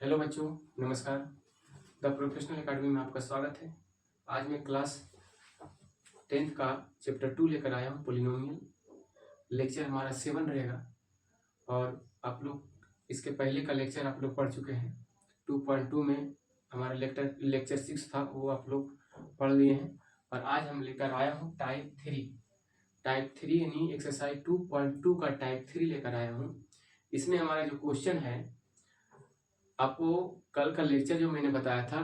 Hello बच्चों, नमस्कार। The professional academy में आपका स्वागत है। आज मैं क्लास 10th का चैप्टर 2 लेकर आया हूँ, पोलिनोमियल। लेक्चर हमारा 7 रहेगा और आप लोग इसके पहले का लेक्चर आप लोग पढ़ चुके हैं। 2.2 में हमारा लेक्चर 6 था, वो आप लोग पढ़ लिए हैं। और आज हम लेकर आया हूँ टाइप 3 यानी एक्सरसाइज 2.2 का टाइप 3 लेकर आया हूँ। इसमें हमारा जो क्वेश्चन है, आपको कल का लेक्चर जो मैंने बताया था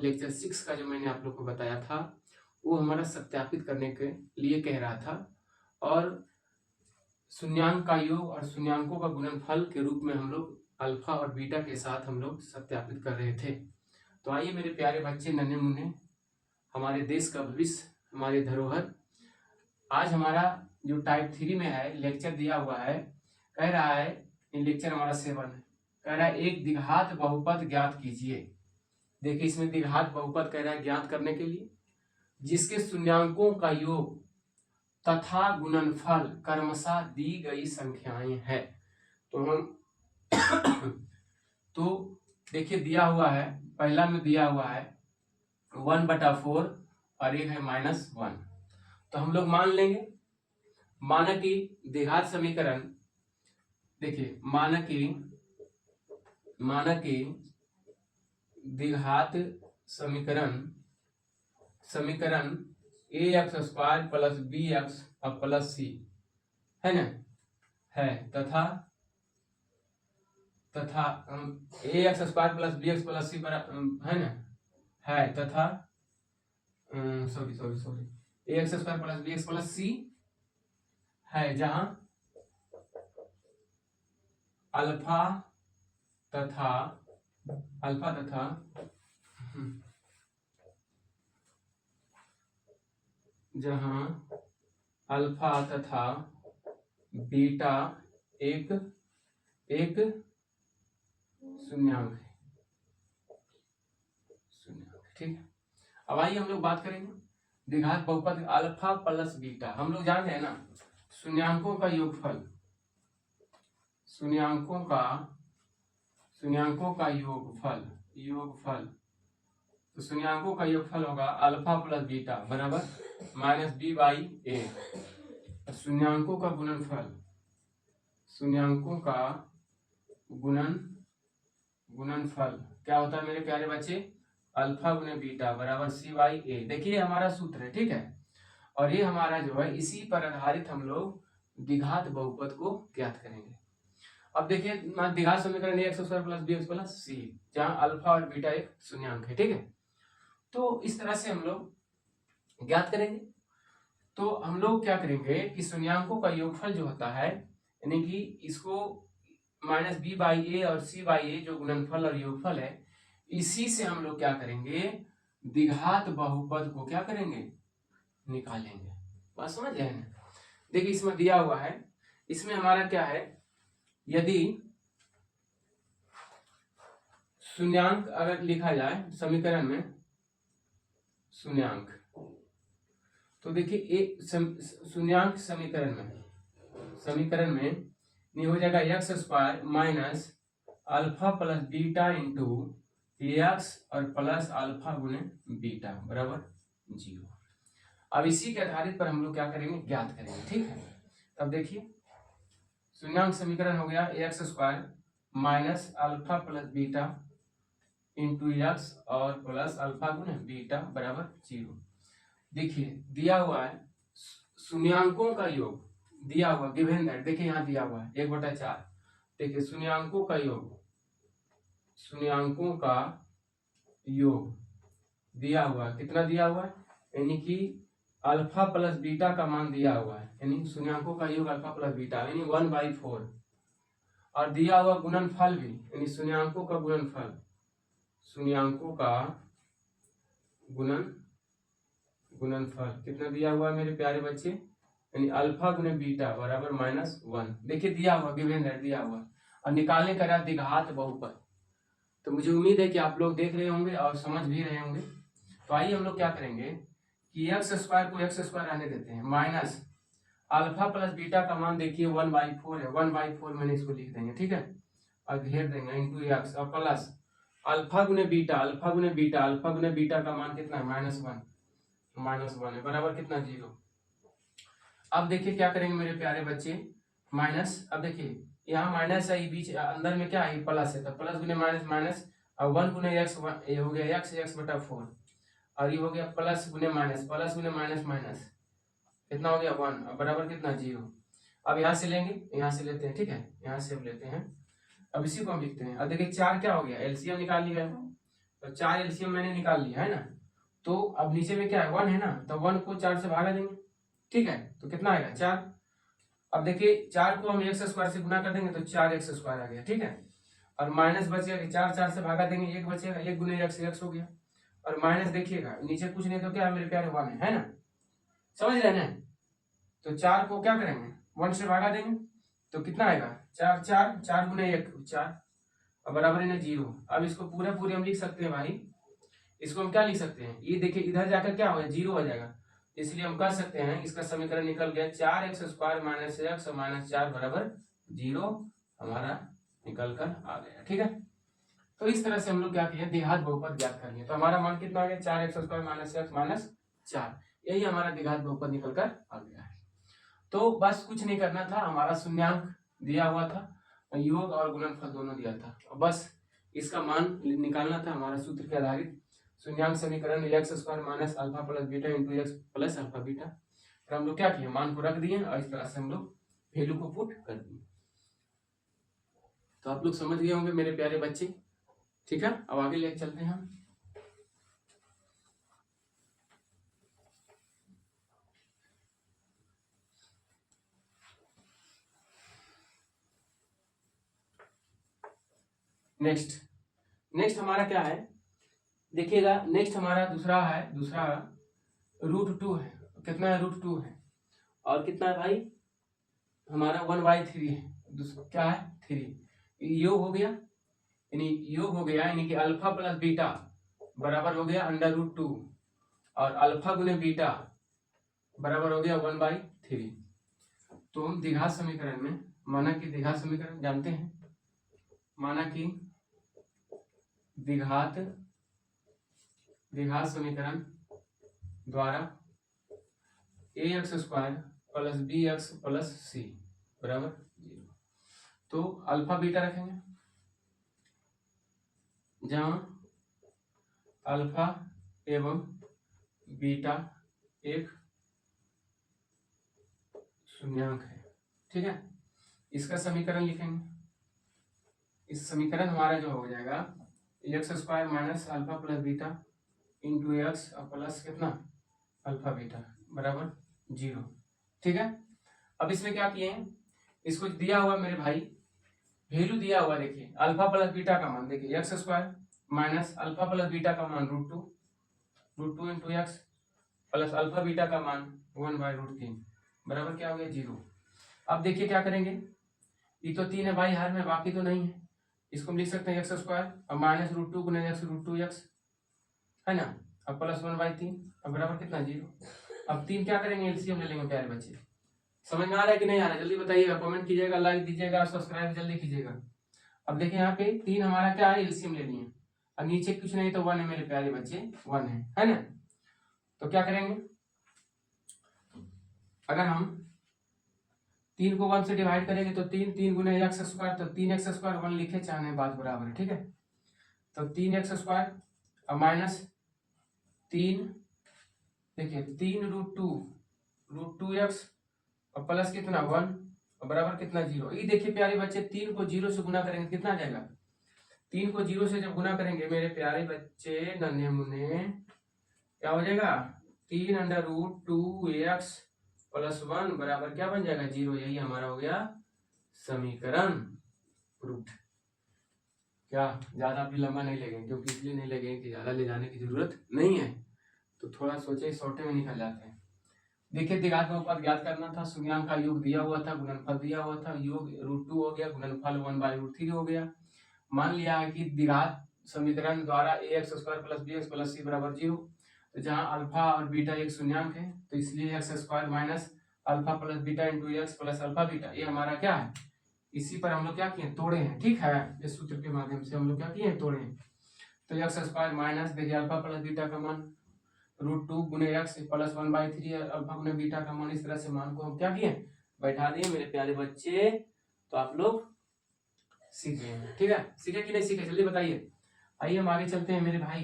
लेक्चर 6 का जो मैंने आप लोग को बताया था, वो हमारा सत्यापित करने के लिए कह रहा था। और शून्यांक का योग और शून्यांकों का गुणनफल के रूप में हम लोग अल्फा और बीटा के साथ हम लोग सत्यापित कर रहे थे। तो आइए मेरे प्यारे बच्चे, नन्हे मुन्ने, हमारे देश का भविष्य, हमारे धरोहर, आज हमारा जो टाइप 3 में है लेक्चर दिया हुआ है, कह रहा है, लेक्चर हमारा 7 है, कह रहा है एक द्विघात बहुपद ज्ञात कीजिए। देखिए इसमें द्विघात बहुपद कह रहा है ज्ञात करने के लिए जिसके शून्यांकों का योग तथा गुणनफल क्रमशः दी गई संख्याएं हैं। तो हम तो देखिए दिया हुआ है, पहला में दिया हुआ है 1/4 और एक है -1। तो हम लोग मान लेंगे, माना कि द्विघात समीकरण, देखिए माना कि द्विघात समीकरण ax² + bx + c है ना, है तथा ax² + bx + c है ना, है तथा सॉरी ax² + bx + c है, जहां अल्फा तथा बीटा एक शून्यांक है, ठीक है। अब आइए हम लोग बात करेंगे द्विघात बहुपद अल्फा प्लस बीटा। हम लोग जानते हैं ना, शून्यांकों का योगफल, शून्यांकों का योगफल तो शून्यांकों का योगफल होगा अल्फा प्लस बीटा बराबर -b/a। शून्यांकों का गुणनफल क्या होता है मेरे प्यारे बच्चे, अल्फा गुने बीटा बराबर c/a। देखिए हमारा सूत्र है, ठीक है। और ये हमारा जो है, इसी पर आधारित हम लोग द्विघात बहुपद को ज्ञात करेंगे। अब देखिए द्विघात समीकरण ax² + bx + c, जहां अल्फा और बीटा एक शून्यांक है, ठीक है। तो इस तरह से हम लोग ज्ञात करेंगे। तो हम लोग क्या करेंगे कि शून्यांकों का योगफल जो होता है, यानी कि इसको -b/a और c/a जो गुणनफल और योगफल है, इसी से हम लोग क्या करेंगे, द्विघात बहुपद को क्या करेंगे, निकालेंगे। बात समझ गए ना। देखिए इसमें दिया हुआ है, इसमें हमारा क्या है, यदि शून्यांक अगर लिखा जाए समीकरण में, शून्यांक, तो देखिए एक शून्यांक समीकरण में नहीं हो जाएगा x² - alpha plus beta into x और प्लस अल्फा गुने बीटा बराबर 0। अब इसी के आधारित पर हम लोग क्या करेंगे, ज्ञात करेंगे, ठीक है। तब देखिए शून्यांक समीकरण हो गया x² - alpha plus beta into x और प्लस अल्फा गुने बीटा बराबर 0। देखिए दिया हुआ है शून्यांकों का योग, दिया हुआ गिवन दैट, देखिए यहाँ दिया हुआ है 1/4। देखिए शून्यांकों का योग दिया हुआ है, कितना दिया हुआ है, यानी कि अल्फा प्लस बीटा का मान दिया हुआ है, यानी शून्यांकों का योग अल्फा प्लस बीटा यानी 1/4। और दिया हुआ गुणनफल भी, यानी शून्यांकों का गुणनफल कितना दिया हुआ है मेरे प्यारे बच्चे, यानी अल्फा गुने बीटा बराबर -1। देखिए दिया हुआ गिवन दैट दिया हुआ, और निकालने का रहा द्विघात बहुपद। तो मुझे उम्मीद है कि आप लोग देख रहे होंगे और समझ भी रहे होंगे। तो आइए हम लोग क्या करेंगे कि x² को x² रहने देते हैं, माइनस अल्फा प्लस बीटा का मान देखिए 1/4 है, 1/4 मैंने इसको लिख देंगे, ठीक है। और घेर देंगे इंटू एक्स और प्लस अल्फा गुने बीटा, अल्फा गुने बीटा, अल्फा गुने बीटा का मान कितना है -1 है बराबर कितना 0। अब देखिए क्या करेंगे मेरे प्यारे बच्चे, माइनस, अब देखिए यहाँ माइनस है, बीच अंदर में क्या है प्लस है, तो प्लस गुने माइनस माइनस और 1 गुने एक्स, ये हो गया एक्स बटा 4 और ये हो गया प्लस गुने माइनस माइनस कितना हो गया 1 बराबर कितना 0। अब यहाँ से लेंगे, यहाँ से लेते हैं, ठीक है, यहाँ से हम लेते हैं, अब इसी को हम लिखते हैं। अब देखिए 4 क्या हो गया, एलसीएम निकाल लिया है, तो 4 एलसीएम मैंने निकाल लिया है ना, तो अब नीचे में क्या है 1 है ना, तो 1 को 4 से भागा देंगे, ठीक है, तो कितना आएगा 4। अब देखिए 4 को हम एक्स स्क्वायर से गुना कर देंगे तो 4x² आ गया, ठीक है, और माइनस बचेगा कि 4 से भागा देंगे 1 बचेगा, 1 गुने एक्स हो गया, और माइनस देखिएगा नीचे कुछ नहीं तो क्या है मेरे प्यारे 1 है ना, समझ रहे हैं। तो 4 को क्या करेंगे 1 से भागा देंगे तो कितना आएगा 4 गुने 1 4 और बराबर है ना 0। अब इसको पूरे हम लिख सकते हैं भाई, इसको हम क्या लिख सकते हैं, ये देखिए इधर जाकर क्या हो 0 हो जाएगा, इसलिए हम कह सकते हैं इसका समीकरण निकल गया 4x² माइनस एक्स और माइनस 4 बराबर 0 हमारा निकल कर आ गया, ठीक है। तो इस तरह से हम लोग क्या किए द्विघात बहुपद ज्ञात कर लिए, तो हमारा मान कितना आ गया 4x² माइनस एक्स माइनस 4, यही हमारा द्विघात बहुपद निकल कर आ गया है। तो बस कुछ नहीं करना था, हमारा शून्यांक दिया हुआ था, योग और गुणनफल दोनों दिया था, बस इसका मान निकालना था हमारा सूत्र के आधारित शून्यांक समीकरण x² minus alpha plus beta into x plus alpha beta. फिर हम लोग क्या किए मान को रख दिए और इस तरह से हम लोग वैल्यू को पुट कर दिए। तो आप लोग समझ गए होंगे मेरे प्यारे बच्चे, ठीक है। अब आगे लेके चलते हैं हम। नेक्स्ट हमारा क्या है देखिएगा, नेक्स्ट हमारा दूसरा √2 है, कितना है √2 है, और कितना है भाई हमारा 1/3 है, क्या है 3, योग हो गया यानी कि अल्फा प्लस बीटा बराबर हो गया √2 और अल्फा गुने बीटा बराबर हो गया 1/3। तो हम द्विघात समीकरण में माना कि द्विघात समीकरण जानते हैं, माना कि द्विघात समीकरण द्वारा ax² plus bx plus c बराबर 0। तो अल्फा बीटा रखेंगे, जहां अल्फा एवं बीटा एक शून्यांक है, ठीक है। इसका समीकरण लिखेंगे, इस समीकरण हमारा जो हो जाएगा x² minus alpha plus beta into x plus कितना अल्फा बीटा बराबर 0, ठीक है। अब इसमें क्या किए हैं, इसको दिया हुआ मेरे भाई वैल्यू दिया हुआ, देखिए अल्फा प्लस बीटा का मान देखिए x² minus alpha plus beta का मान √2 into x plus alpha beta का मान 1/√3 बराबर क्या हो गया 0। अब देखिए क्या करेंगे, ये तो 3 है भाई हर में, बाकी तो नहीं है, इसको हम लिख सकते हैं x² और माइनस √2 गुने एक्स √2x है ना, अब प्लस 1/3 अब बराबर कितना 0। अब 3 क्या करेंगे एलसीएम ले लेंगे प्यारे बच्चे, समझ में आ रहा है कि नहीं आ रहा है, जल्दी बताइएगा, कमेंट कीजिएगा, लाइक दीजिएगा, सब्सक्राइब जल्दी कीजिएगा। अब देखिए यहाँ पे 3 हमारा क्या है एलसीएम लेनी है, अब नीचे कुछ नहीं तो 1 है मेरे प्यारे बच्चे 1 है ना। तो क्या करेंगे, अगर हम 3 को 1 से डिवाइड करेंगे तो 3 गुने x², तो 3x² 1 लिखे चाहे बात बराबर है, ठीक है। तो 3x² और माइनस 3 देखिए 3 √2x और प्लस कितना 1 और बराबर कितना 0। ये देखिए प्यारे बच्चे 3 को 0 से गुना करेंगे कितना आ जाएगा, 3 को 0 से जब गुना करेंगे मेरे प्यारे बच्चे नन्हे मुन्ने क्या हो जाएगा 3√2x प्लस 1 बराबर क्या बन जाएगा 0। यही हमारा हो गया समीकरण प्रूफ। क्या ज्यादा भी लंबा नहीं लगेंगे, क्योंकि इसलिए नहीं लगेंगे कि ज्यादा ले जाने की जरूरत नहीं है, तो थोड़ा सोचे छोटे में निकल जाते हैं। देखिए द्विघात बहुपद ज्ञात करना था, शून्यांक का योग दिया हुआ था, गुणनफल दिया हुआ था, योग √2 हो गया, गुणनफल 1/√3 हो गया। मान लिया है कि द्विघात समीकरण द्वारा ax² plus bx plus c बराबर 0, तो जहां अल्फा और बीटा एक शून्यांक है तो इसलिए x² minus alpha plus beta into x plus alpha beta ये हमारा क्या है इसी पर हम लोग क्या किए, तोड़े हैं, ठीक है। इस सूत्र के माध्यम से हम लोग क्या किए, तोड़े हैं। तो एक्स स्क्वायर माइनस देखिए अल्फा प्लस बीटा का मान √2 गुने एक्स प्लस 1/3 अल्फा गुने बीटा का मान, इस तरह से मान को हम क्या किए, बैठा दिए मेरे प्यारे बच्चे। तो आप लोग सीख गए हैं, ठीक है। सीखे कि नहीं सीखे, जल्दी बताइए। आइए हम आगे चलते हैं मेरे भाई।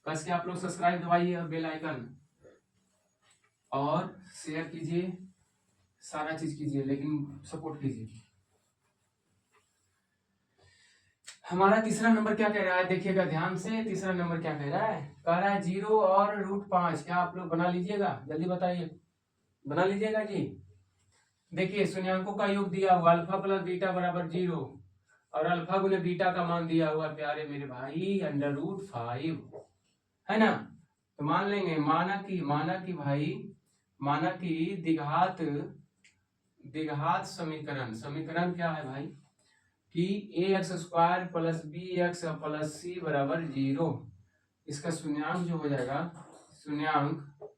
कस के आप लोग सब्सक्राइब दबाइए और बेल आइकन और शेयर कीजिए, सारा चीज कीजिए, लेकिन सपोर्ट कीजिए। हमारा तीसरा नंबर क्या कह रहा है, देखिएगा ध्यान से। तीसरा नंबर क्या कह रहा है, कह रहा है 0 और √5। क्या आप लोग बना लीजिएगा, जल्दी बताइए, बना लीजिएगा जी। देखिए शून्यांकों का योग दिया हुआ अल्फा प्लस बीटा बराबर 0 और अल्फा गुने बीटा का मान दिया हुआ प्यारे मेरे भाई √5, है ना। तो मान लेंगे, माना कि द्विघात समीकरण क्या है भाई, कि ax² plus bx plus c बराबर 0। इसका शून्यांक जो हो जाएगा, शून्यांक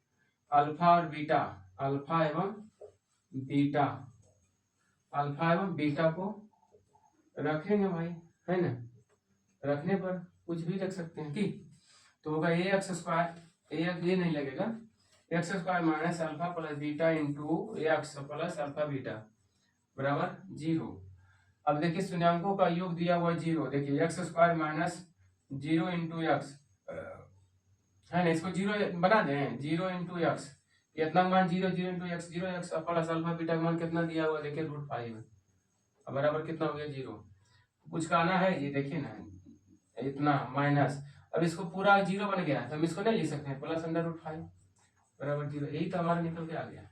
अल्फा और बीटा, अल्फा एवं बीटा को रखेंगे भाई, है ना। रखने पर कुछ भी रख सकते हैं, ठीक। तो होगा ax², ये नहीं लगेगा, x² minus alpha plus beta into x plus alpha beta बराबर 0। अब देखिए शून्यांकों का योग दिया हुआ 0, देखिए x² माइनस 0 इंटू एक्स, है ना। इसको 0 बना दें, 0 इंटू एक्स, कितना मान 0 into x 0 x plus alpha beta का मान कितना दिया हुआ, देखिए √5 बराबर कितना हो गया 0। कुछ कहना है ये, देखिए ना इतना माइनस, अब इसको पूरा 0 बन गया, तो हम इसको नहीं लिख सकते हैं, प्लस √5 बराबर 0। यही तो हमारा निकल के आ गया।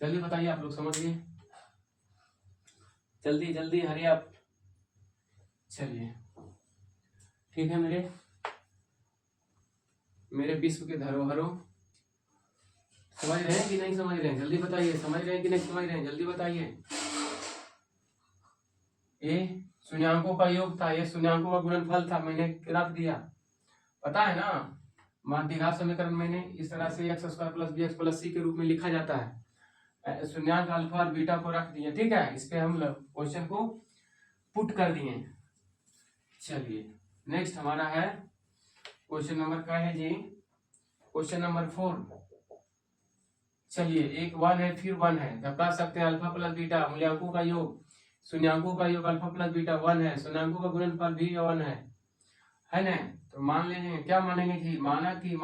जल्दी बताइए, आप लोग समझ गए, जल्दी जल्दी हरी आप। चलिए ठीक है मेरे विश्व के धरोहरों, समझ रहे हैं कि नहीं समझ रहे हैं, जल्दी बताइए। समझ रहे हैं कि नहीं समझ रहे हैं, जल्दी बताइए। ये शून्यांकों का योग था, ये शून्यांकों का गुणनफल था, मैंने रख दिया, पता है ना। द्विघात समीकरण मैंने इस तरह से x² plus bx plus c के रूप में लिखा जाता है। शून्यांक अल्फा और बीटा को रख दिए, ठीक है। इस पे हम क्वेश्चन को पुट कर दिए। चलिए नेक्स्ट हमारा है क्वेश्चन नंबर क्या है जी, क्वेश्चन नंबर 4। चलिए एक 1 है फिर 1 है, तब कह सकते हैं अल्फा प्लस बीटा मूल्यांकों का योग, शून्यांकों का योग अल्फा प्लस बीटा 1 है, शून्यांकों का गुणनफल भी 1 है ना। तो मान लेंगे, क्या मानेंगे जी, माना कि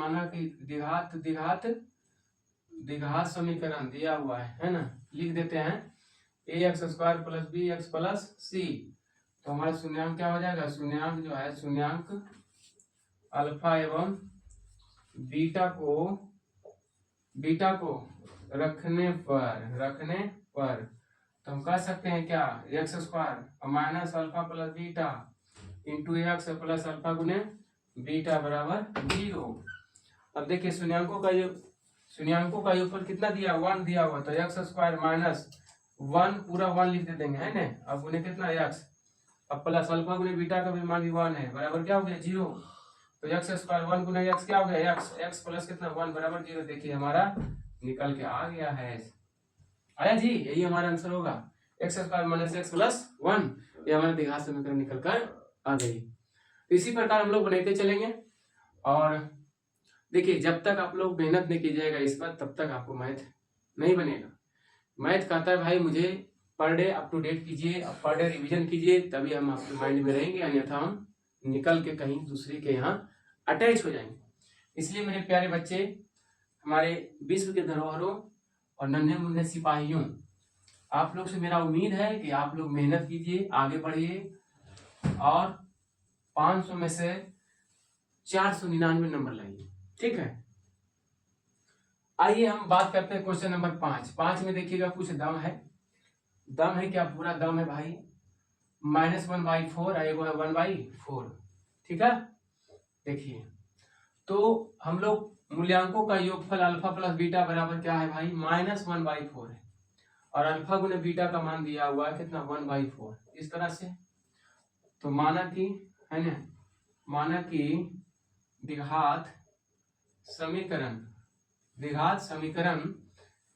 द्विघात समीकरण दिया हुआ है ना। लिख देते हैं ax² plus bx plus c। तो हमारा शून्यांक क्या हो जाएगा, शून्यांक जो है, शून्यांक अल्फा एवं बीटा को रखने पर तो हम कह सकते हैं क्या, x² minus alpha plus beta into x plus alpha गुने बीटा बराबर 0। अब देखिए शून्यांकों का योगफल कितना दिया, 1 दिया हुआ, तो x² माइनस 1 पूरा 1 लिख देंगे, है ना। अब गुने कितना x, अब प्लस अल्फा गुने बीटा का भी मान भी 1 है, बराबर क्या हो गया 0। तो x² 1 गुने x क्या हो गया, x प्लस कितना 1 बराबर 0। देखिए हमारा निकल के आ गया है, आया जी, यही हमारा आंसर होगा, x² माइनस x प्लस 1। ये हमारा द्विघात समीकरण निकल कर आ गई। तो इसी प्रकार हम लोग बनाते चलेंगे। और देखिए जब तक आप लोग मेहनत नहीं कीजिएगा इस पर, तब तक आपको मैथ नहीं बनेगा। मैथ कहता है भाई मुझे per day up to date कीजिए, पर डे रिवीजन कीजिए, तभी हम आपके माइंड में रहेंगे, अन्यथा हम निकल के कहीं दूसरे के यहाँ अटैच हो जाएंगे। इसलिए मेरे प्यारे बच्चे, हमारे विश्व के धरोहरों और नन्हे मुन्ने सिपाहियों, आप लोग से मेरा उम्मीद है कि आप लोग मेहनत कीजिए, आगे बढ़िए और 500 में से 499 नंबर लाइए, ठीक है। आइए हम बात करते हैं क्वेश्चन नंबर 5 में। देखिएगा कुछ दम है क्या, पूरा दम है भाई। -1/4 आएगा 1/4, ठीक है। देखिए तो हम लोग मूल्यांकों का योगफल अल्फा प्लस बीटा बराबर क्या है भाई, -1/4 है, और अल्फा गुने बीटा का मान दिया हुआ है कितना, 1/4, इस तरह से। तो माना कि द्विघात समीकरण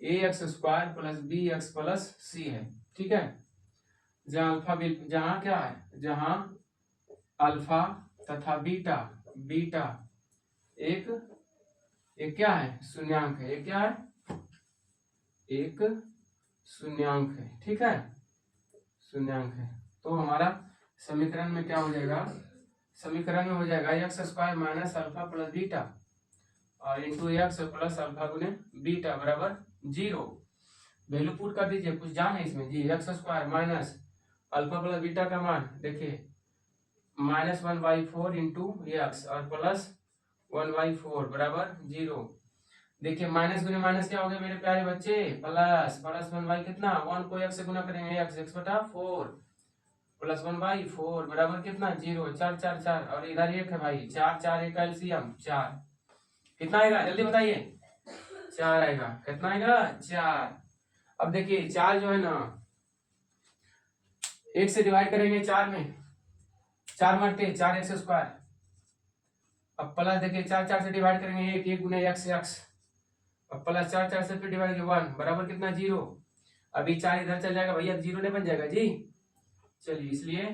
a x square plus b x plus c है, ठीक है। जहाँ अल्फा जहाँ क्या है, जहाँ अल्फा तथा बीटा, बीटा एक एक क्या है, शून्यांक है। एक क्या है, एक शून्यांक है, ठीक है, शून्यांक है। तो हमारा समीकरण में क्या हो जाएगा, समीकरण में हो जाएगा x square minus alpha plus beta और इंटू एक्स प्लस अल्फा गुने बीटा बराबर 0। वैल्यू पुट कर दीजिए, कुछ जान है इसमें जी। X square minus alpha plus beta का मान देखिए -1/4 इंटू एक्स और प्लस 1/4 बराबर 0। देखिए माइनस गुने माइनस क्या हो गया मेरे प्यारे बच्चे, प्लस प्लस 1 कितना, 1 को x से गुना करेंगे x बटा 4 प्लस 1/4 बराबर कितना 0। 4 4 4 और इधर 1 है भाई, 4 4 एक एलसीएम 4, कितना आएगा जल्दी बताइए, 4 आएगा। कितना आएगा 4। अब देखिए 4 जो है ना 1 से डिवाइड करेंगे 4 में, 4 मरते 4 एक्स स्क्वायर। अब प्लस देखिए 4 4 से डिवाइड करेंगे 1 1 गुने एक्स एक्स। अब प्लस 4 4 से फिर डिवाइड 1 बराबर कितना 0। अभी 4 इधर चल जाएगा भैया, 0 नहीं बन जाएगा जी। चलिए इसलिए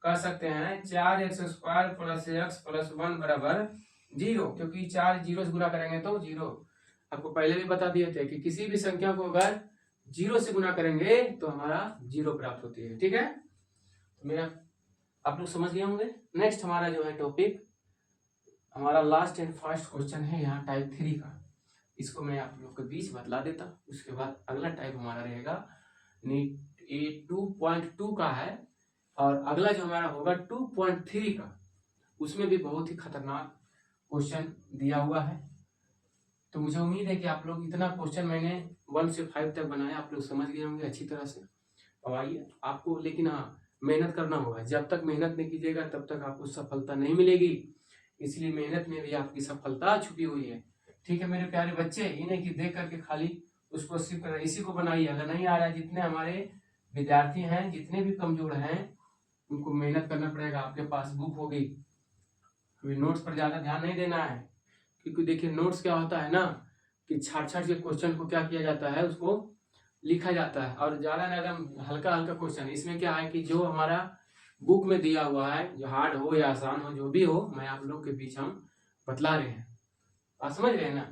कह सकते हैं 4 x square plus x plus 1 बराबर 0, क्योंकि 4 0 से गुना करेंगे तो 0। आपको पहले भी बता दिए थे कि किसी भी संख्या को अगर 0 से गुना करेंगे तो हमारा 0 प्राप्त होती है, ठीक है। मेरा आप लोग समझ गए होंगे। नेक्स्ट हमारा जो है टॉपिक, हमारा लास्ट एंड फर्स्ट क्वेश्चन है यहाँ टाइप 3 का। इसको मैं आप लोग के बीच बतला देता हूँ, उसके बाद अगला टाइप हमारा रहेगा ये 2.2 का है और अगला जो हमारा होगा 2.3 का। उसमें भी बहुत ही खतरनाक क्वेश्चन दिया हुआ है। तो मुझे उम्मीद है कि आप लोग इतना क्वेश्चन मैंने 1 से 5 तक बनाया, आप लोग समझ गए होंगे अच्छी तरह से। अब आइए आपको, लेकिन हाँ मेहनत करना होगा। जब तक मेहनत नहीं कीजिएगा तब तक आपको सफलता नहीं मिलेगी, इसलिए मेहनत में भी आपकी सफलता छुपी हुई है, ठीक है मेरे प्यारे बच्चे। ये नहीं कि देख करके खाली उसको सिर्फ इसी को बनाइए, अगर नहीं आ रहा है। जितने हमारे विद्यार्थी हैं, जितने भी कमजोर हैं, उनको मेहनत करना पड़ेगा। आपके पास बुक होगी, अभी नोट्स पर ज्यादा ध्यान नहीं देना है, क्योंकि देखिए नोट्स क्या होता है ना कि छाट छाट के क्वेश्चन को क्या किया जाता है, उसको लिखा जाता है और ज्यादा एकदम हल्का हल्का क्वेश्चन। इसमें क्या है कि जो हमारा बुक में दिया हुआ है, जो हार्ड हो या आसान हो, जो भी हो, मैं आप लोग के बीच हम बतला रहे हैं। आप समझ रहे हैं ना।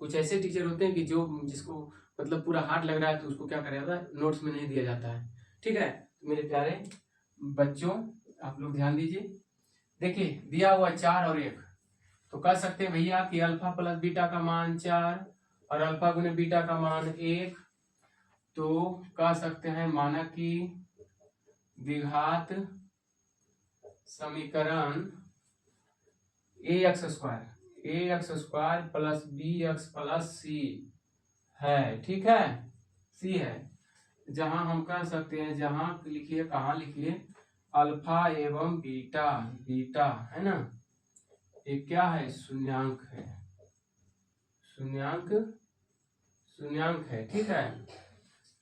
कुछ ऐसे टीचर होते हैं कि जो जिसको मतलब पूरा हार्ड लग रहा है तो उसको क्या करा जाता है, नोट्स में नहीं दिया जाता है, ठीक है। मेरे प्यारे बच्चों आप लोग ध्यान दीजिए। देखिए दिया हुआ 4 और 1, तो कह सकते हैं भैया कि अल्फा प्लस बीटा का मान 4 और अल्फा गुने बीटा का मान 1। तो कह सकते हैं माना कि द्विघात समीकरण a x square plus b x plus c है, ठीक है, सी है। जहां हम कह सकते हैं, जहां लिखिए, कहाँ लिखिए, अल्फा एवं बीटा, बीटा है ना, ये क्या है, शून्यांक है, शून्यांक शून्यांक है, ठीक है।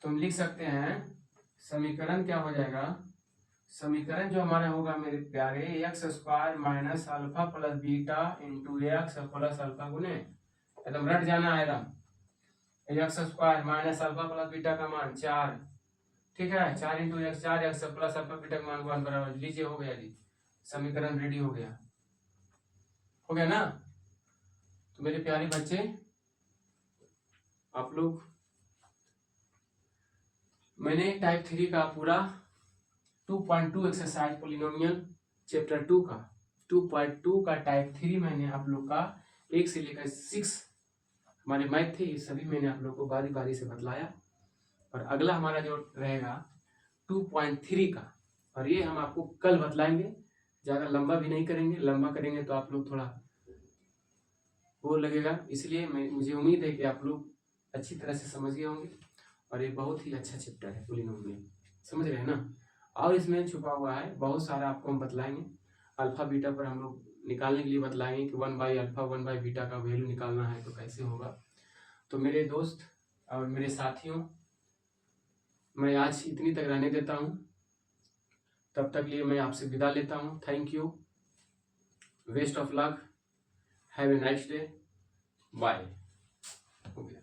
तो हम लिख सकते हैं समीकरण क्या हो जाएगा, समीकरण जो हमारा होगा मेरे प्यारे, x square minus alpha plus beta into x plus alpha गुने, एकदम रट जाना है एकदम, x square minus alpha plus beta का मान 4, ठीक है, 4 into x 4 x plus alpha beta का मान 1 बराबर, लीजिए हो गया जी, समीकरण रेडी हो गया ना। तो मेरे प्यारे बच्चे आप लोग, मैंने टाइप 3 का पूरा 2.2 एक्सरसाइज पोलिनोमियल चैप्टर 2 का 2.2 का टाइप 3 मैंने आप लोग का 1 से लेकर 6 हमारे मैथ थे, ये सभी मैंने आप लोग को बारी बारी से बतलाया। और अगला हमारा जो रहेगा 2.3 का, और ये हम आपको कल बतलाएंगे, ज़्यादा लंबा भी नहीं करेंगे, लंबा करेंगे तो आप लोग थोड़ा बोर लगेगा, इसलिए मुझे उम्मीद है कि आप लोग अच्छी तरह से समझ गए होंगे। और ये बहुत ही अच्छा चैप्टर है पोलिनोमियल, समझ रहे हैं ना। और इसमें छुपा हुआ है बहुत सारा, आपको हम बतलाएंगे। अल्फा बीटा पर हम लोग निकालने के लिए बतलाएंगे कि 1/अल्फा 1/बीटा का वैल्यू निकालना है तो कैसे होगा। तो मेरे दोस्त और मेरे साथियों, मैं आज इतनी तक रहने देता हूँ, तब तक लिए मैं आपसे विदा लेता हूँ। Thank you, best of luck, have a nice day, bye. हो गया।